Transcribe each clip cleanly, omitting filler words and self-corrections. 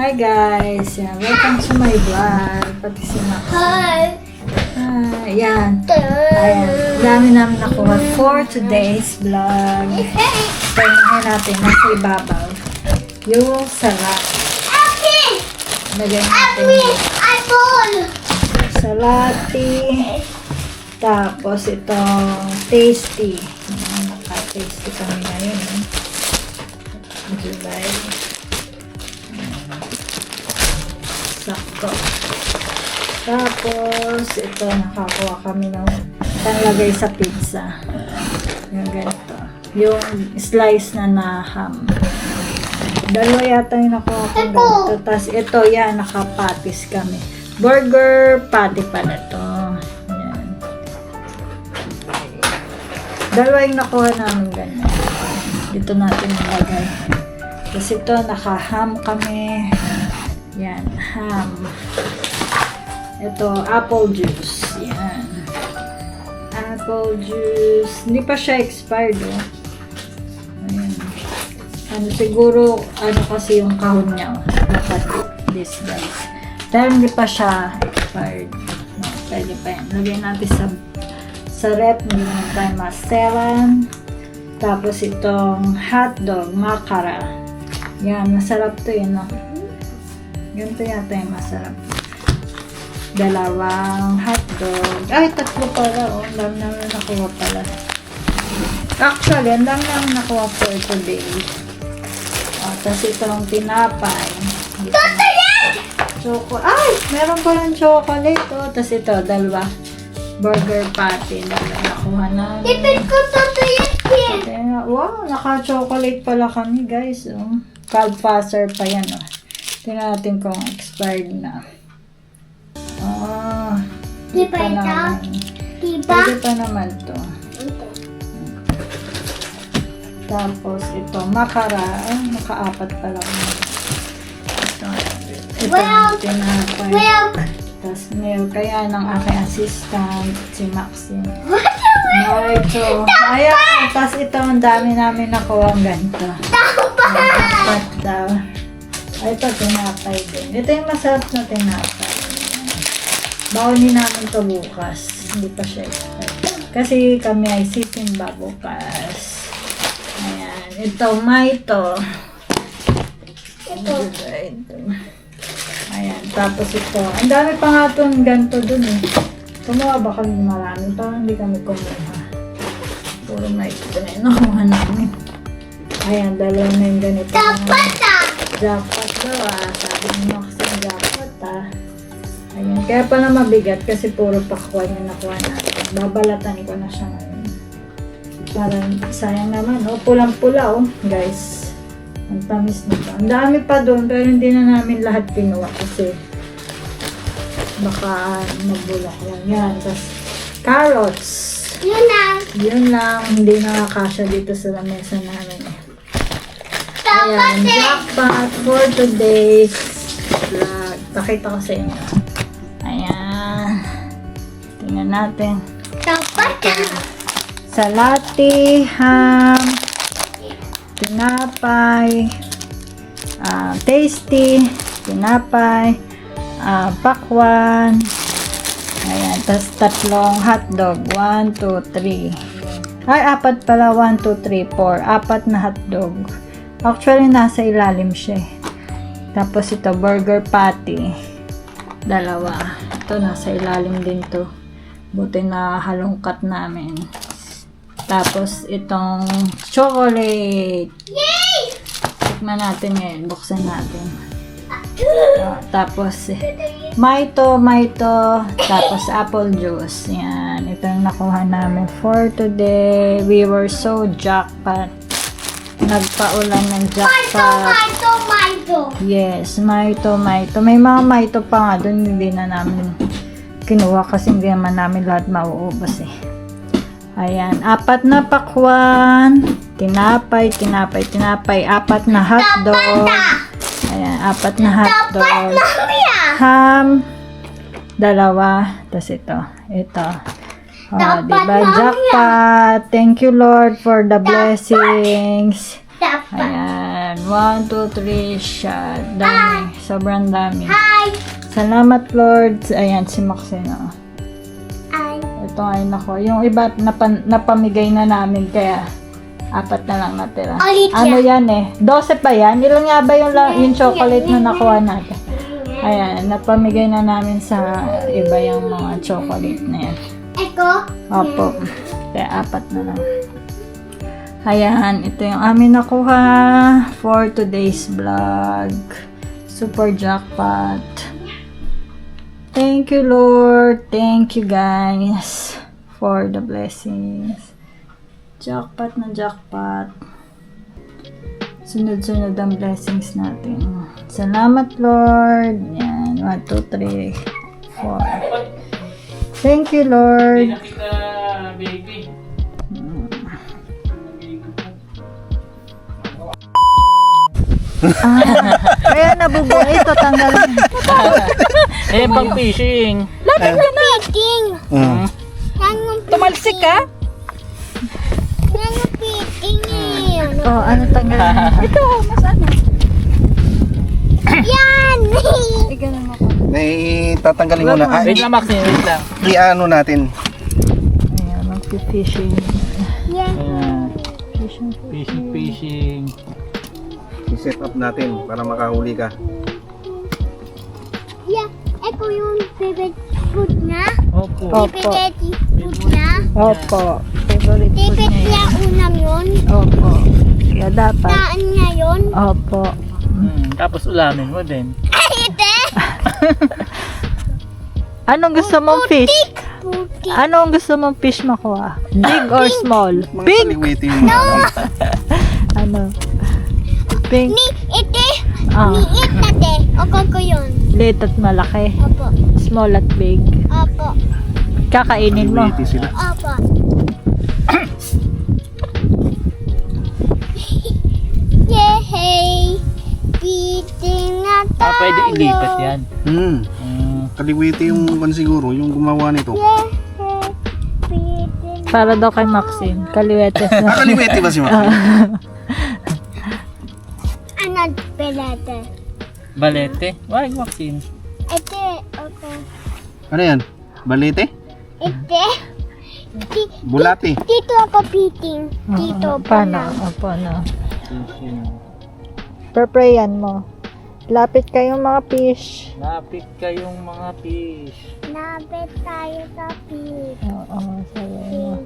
Hi guys! Yan, welcome to my vlog. Pati si Max. Hi! Yan. Ayan. Dami namin nakuha for today's vlog. Pagkain natin nasa ibabaw. Yung salad. Lagyan natin yung salati. Tapos itong tasty. Ayan, naka-tasty kami ngayon. July. Sakto. Tapos, ito, nakakuha kami ng panlagay sa pizza. Yung ganito. Yung slice na ham. Dalawa yata yung nakuha ko ganito. Tapos, ito, yan, nakapatis kami. Burger patty pala to. Yan. Dalawa yung nakuha namin ganyan. Dito natin nilagay. Tapos, ito, naka-ham kami. Yan, ham. Ito, apple juice. Yan. Apple juice. Hindi pa siya expired, oh. Ayan. Ano, siguro, ano kasi yung kahon niya, oh. Dapat this, guys. Dahil hindi pa siya expired. No, pwede pa yan. Lagyan natin sa rep. Hindi naman tayo maselan. Tapos, itong hotdog, makara. Yan, masarap to yun, no? Ganito yata yung masarap. Dalawang hotdog. Ay, tatlo pala. Oh. Ang dami namin nakuha pala. Actually, ang dami namin nakuha for today. Oh, tapos itong tinapay. Ay! Meron pa ng chocolate. Oh. Tapos ito, dalawa. Burger patty. Dalawa nakuha namin. Wow, naka-chocolate pala kami, guys. Oh. Calfaser pa yan. Oh. Tingnan natin kung expired na. Di pa naman. Pwede pa naman to. Tapos ito, makara. Naka-apat pala kami. Ito yung tinapay. Tapos milk. Kaya ng aking assistant, si Maxine. Ito. Ayan. Tapos ito, ang dami namin nakuha ang ganito. Apat daw. Ito, tinapay din. Ito yung masarap na tinapay. Bawalin namin ito bukas. Hindi pa siya expired. Kasi kami ay sisimba bukas. Ayan. Ito, maito. Ito. Ayan. Tapos ito. Ang dami pa nga itong ganito dun eh. Kumuha ba kami marami? Parang hindi kami kumuha. Puro maito na yun. Nakuha namin. Ayan. Dalawa na yung ganito. Jackpot daw ah. Sabi mo kasi jackpot ah. Ayan. Kaya pala mabigat kasi puro pakwan yung nakuha natin. Babalatan ko na siya ngayon. Parang sayang naman, oh. Pulang-pula, oh. Guys. Ang tamis nito. Ang dami pa doon pero hindi na namin lahat pinuha kasi baka magbulak lang. Yan. Tapos, carrots. Yun lang. Yun lang. Hindi nakakasya dito sa lamesa namin. Ayan. Jackpot for today's vlog. Pakita ko sa inyo. Ayan. Tingnan natin. Salati, ham, tinapay, tasty, tinapay, pakwan. Ayan. Tapos tatlong hotdog. 1, 2, 3. Ay, apat pala. 1, 2, 3, 4. Apat na hotdog. Actually, nasa ilalim siya. Tapos ito, burger patty. Dalawa. Ito, nasa ilalim din to. Buti na halongkat namin. Tapos, itong chocolate. Yay! Tikman natin ngayon. Buksan natin. Tapos, maito. Tapos, apple juice. Yan. Ito yung nakuha namin for today. We were so jackpot. Nagpaulan ng jackpot. Yes, maito. May mga maito pa nga doon. Hindi na namin kinuha kasi hindi naman namin lahat mauubos eh. Ayan, apat na pakwan. Tinapay. Apat na hotdog. Ayan, apat na hotdog. Ham. Dalawa. Tapos ito. Oh, diba? Jackpot. Thank you, Lord, for the blessings. Ayan. Ayan, 1, 2, 3 siya. Dami. Sobrang dami. Hi! Salamat, Lord. Ayan, si Maxine. Ito ay nako. Yung iba napamigay na namin kaya 4 na lang natira. Ulit Ano yan eh? 12 ba yan? Ilan nga ba yung chocolate na nakuha natin? Ayan, napamigay na namin sa iba yung mga chocolate na yan. Eko? Opo. Kaya 4 na lang. Ayan, ito yung amin nakuha for today's vlog. Super jackpot. Thank you, Lord. Thank you, guys, for the blessings. Jackpot na jackpot. Sunod-sunod ang blessings natin. Salamat, Lord. Yan. 1, 2, 3, 4. Thank you, Lord. Baby. Kaya nabubuo ito, tanggalin. Eh, pang fishing. Piting! Yan yung Tumalsik ka? Yan yung piting eh. Oh, ano tanggalin? Ito, mas ano? Yan! Igalan mo ko. May tatanggalin mo na. Wait lang, Maxine. Wait lang. I-ano natin. Ayan, mag-fishing. Yan. Ayan. Fishing. Fishing. I-set up natin para makahuli ka. Yan. Eko yung favorite food na. Opo. Opo. Favorite food na. Opo. Favorite food Favorite niya niya yun. unam yun. Opo. Kaya dapat. Taan niya yun. Opo. Tapos ulamin mo din. Ay, ite! Anong gusto mong fish? Putik. Anong gusto mong fish makuha? Big or small? Mga Big! kaliwete yung mga Ano? Pink? Ni, ite! Ah, Niit na te. Oko ko yun. liit at malaki. Opo. Small at big. Opo. Kakainin mo. kaliwete sila. Opo. Yay! Eating na tayo. Pwede ilipat yan. Kaliwete yung kan siguro, yung gumawa nito. Yay! Eating. Para daw kay Maxine. Kaliwetes na. Kaliwete ba si Maxine? Ano pelete? Balete. Wag, Maxine. Ite, okay. Ano yan? Balete? Ite. Bulati? Dito ako piting. Dito Paano? pala. Opo, no. Fishing. Perprayan mo. Lapit kayong mga fish. Lapit kayong mga fish. Nabit tayo sa pit. Oo, sabi mo.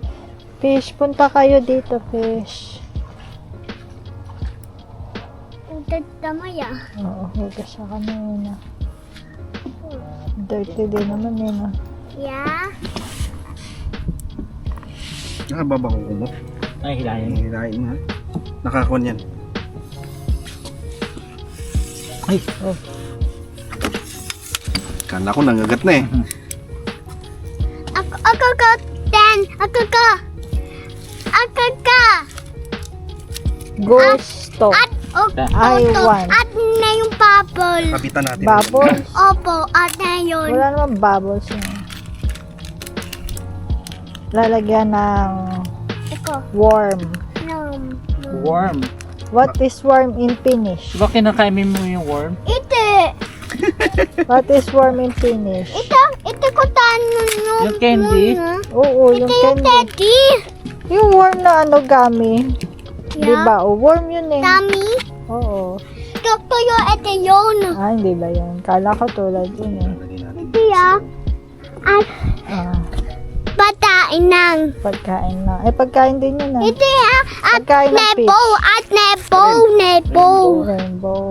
Fish, punta kayo dito, fish. Utad tamaya. Oo, hugas siya kanina. Dirty din naman yun, ah. Yeah. Nakababa ko mo. Ay, hilahin. Hilahin mo ha. Nakakon yan. Ay, Oh. Kala ko nangagat na eh. Ako ka, ten. Ako ka. Ako ka. Gusto. At, I oto. want. At na yung bubble. Kapitan natin. Bubbles? Opo, at na yun. Wala naman bubbles yun. Lalagyan ng Eko. worm. No. worm. What is worm in Finnish? Diba kinakain mo yung worm? Ite. What is worm in Finnish? Ito ko tanong no. Yung candy? Oo, Ito yung yung candy. teddy. Yung worm na ano, gami. Yeah. Diba? O, worm yun eh. Tami. Oo. Ito yung ito yun. Ah, hindi ba yan? Kala ko tulad yun eh. Ito ya. At Ah, batain ng. pagkain na. Eh, pagkain din yun ah. Ito ya. At Pagkain ng fish. nepo. At nepo. Nepo. Rainbow.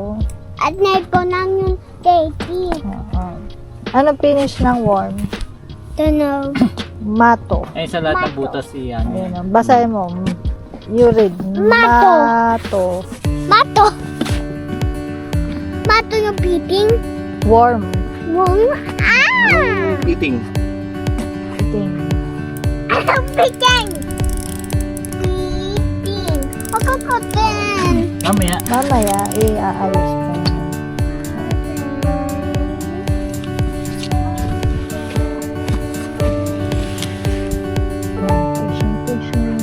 At nepo ng yung teddy. Oo. Ano finish ng worm? Tunog. Mato. Ay, sa lahat ng butas yan. Ayan o. Basahin mo. You read. Mato. Mato. Mato. Mato yung piting. Worm. Wong. Ah! Eating. Ting. Ano piting? Piting. Ako ko din. Mamaya. Mamaya, i-aayos ko. Fishing.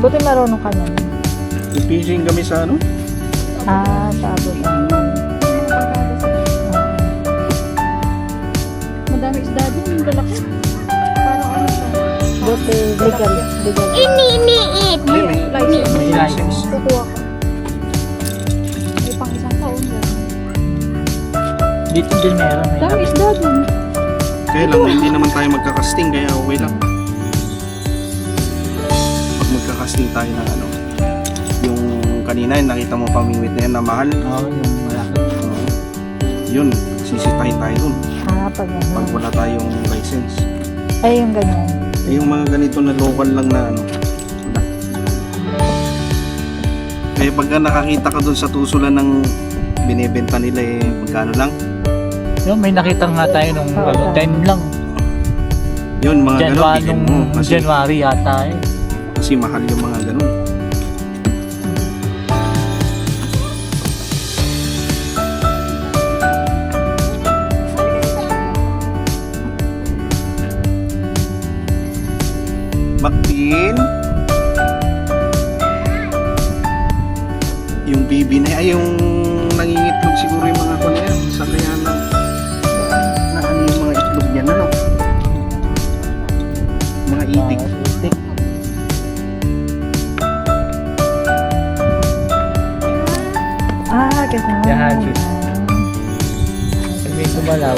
Buti marunong ka na. Fishing kami sa ano? Sabot. Madami isda din, lalaki. Parang ano siya. Buti legal. Iniit. May license. Kukuha ko. May pang isang taon yan. Dito din meron. May Dami isda din. Kaya lang, hindi naman tayo magkakasting, kaya okay lang. Pag magkakasting tayo ng ano, yung kanina, yung nakita mo pamingwit na yan na mahal, Oo, yung malaki. yun, sisitahin tayo dun. Pag Pag ano. wala tayong license. Ay, yung ganyan. Eh, yung mga ganito na local lang na ano, wala. Kaya pagka nakakita ka dun sa tusulan ng binibenta nila eh, magkano lang? Yung may nakita nga tayo nung Oo. 10 lang. Yun, mga ganon, January, bigyan nung mo. Kasi, January yata eh. kasi mahal yung mga ganon. Baktin. Yung bibi na ay yung nangingitlog siguro yung mga kanya sa kaya na ano yung mga itlog niya na no? Mga itik. Itik. Ganun. Yan, sis. Pag may kumalaw,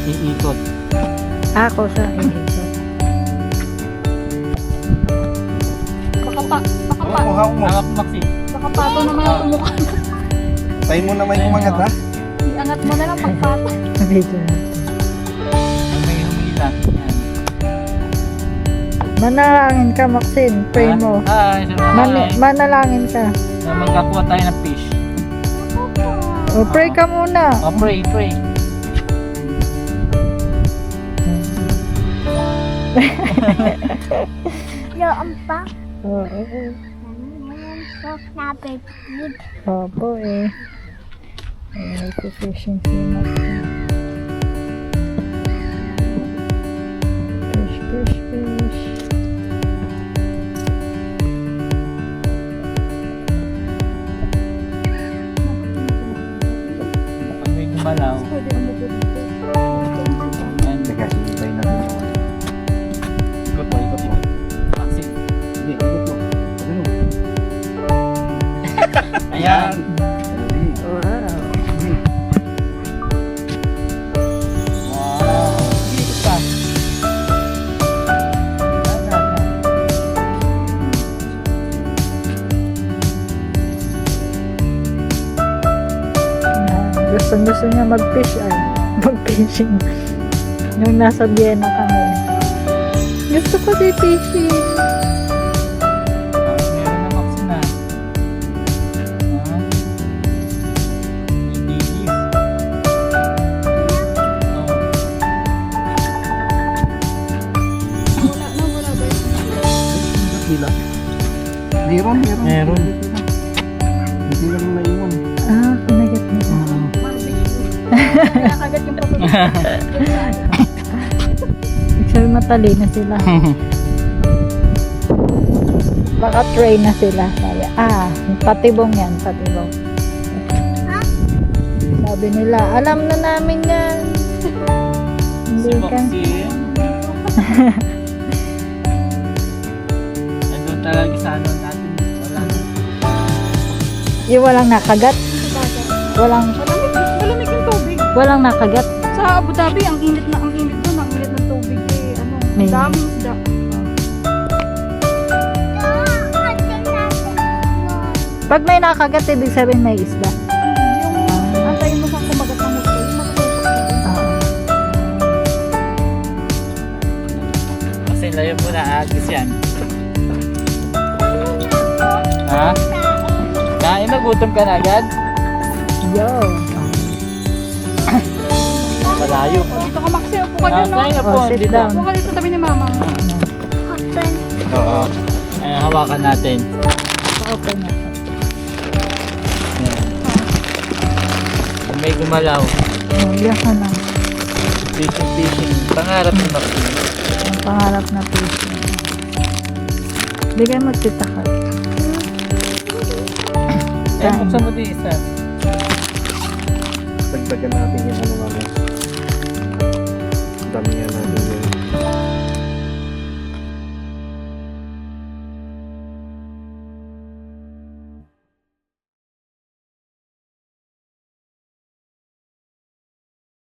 iikot. Ako sa ito. Baka Hawak mo. Nakap Maxi. pato naman ang umukha. Tayo mo naman yung mga ta. Iangat mo na lang pagpato. Dito natin. Pag may humila. Yan. Manalangin ka, Maxine. Pray mo. Hi, Manalangin ka. magkakuha tayo ng fish. O, pray ka muna. Oh, pray. Yo, ampa. Oo. So, napit. Opo eh. Ay, fishing si Maxine. Fish. Pag may kumalaw. Pwede umupo dito. Yan. Teka, sinipay natin yung ano. Ikot mo. Maxi. Hindi, ikot mo. Ganun. Ayan. Wow. Wow. Dito pa. Gusto niya mag-fish ay. Mag-fishing. Nung nasa Vienna kami. Gusto ko di fishing. Meron na Maxi na. May digis. Oh. Wala ba yun? Ba't nila? Meron. Meron. Hindi lang naiwan. Kinagat mo. Kaya kagat yung pato. Sabi matalino sila. Baka train na sila. Sabi, patibong yan, patibong. Sabi nila, alam na namin yan. Hindi Si ka. Maxi. Nandun talaga sa ano natin. Wala na. Yung walang nakagat. Malamig yung tubig. Walang nakagat. Sa Abu Dhabi, ang init doon, ang init ng tubig eh, May- daming isda. Pag may nakagat, ibig sabihin may isda. Yung antayin mo sa kumagat ng musto, yung matutusok na din. Kasi layo mo na agis yan. Ha? Kain na, gutom ka na agad? Yo. Malayo. Dito ka Maxi, upo ka dyan, no? Kain na po. Oh, sit Dito. down. Upo ka dito tabi ni Mama. Oo. Ayan, hawakan natin. Okay na. Ayan. Kung may gumalaw. Yan ka na. Fishing. Pangarap ni Maxi. Ang pangarap na fishing. Bigay mo tita ka. Eh, buksan mo din isa. Dagdagan natin yung ano namin. Damihan natin yun.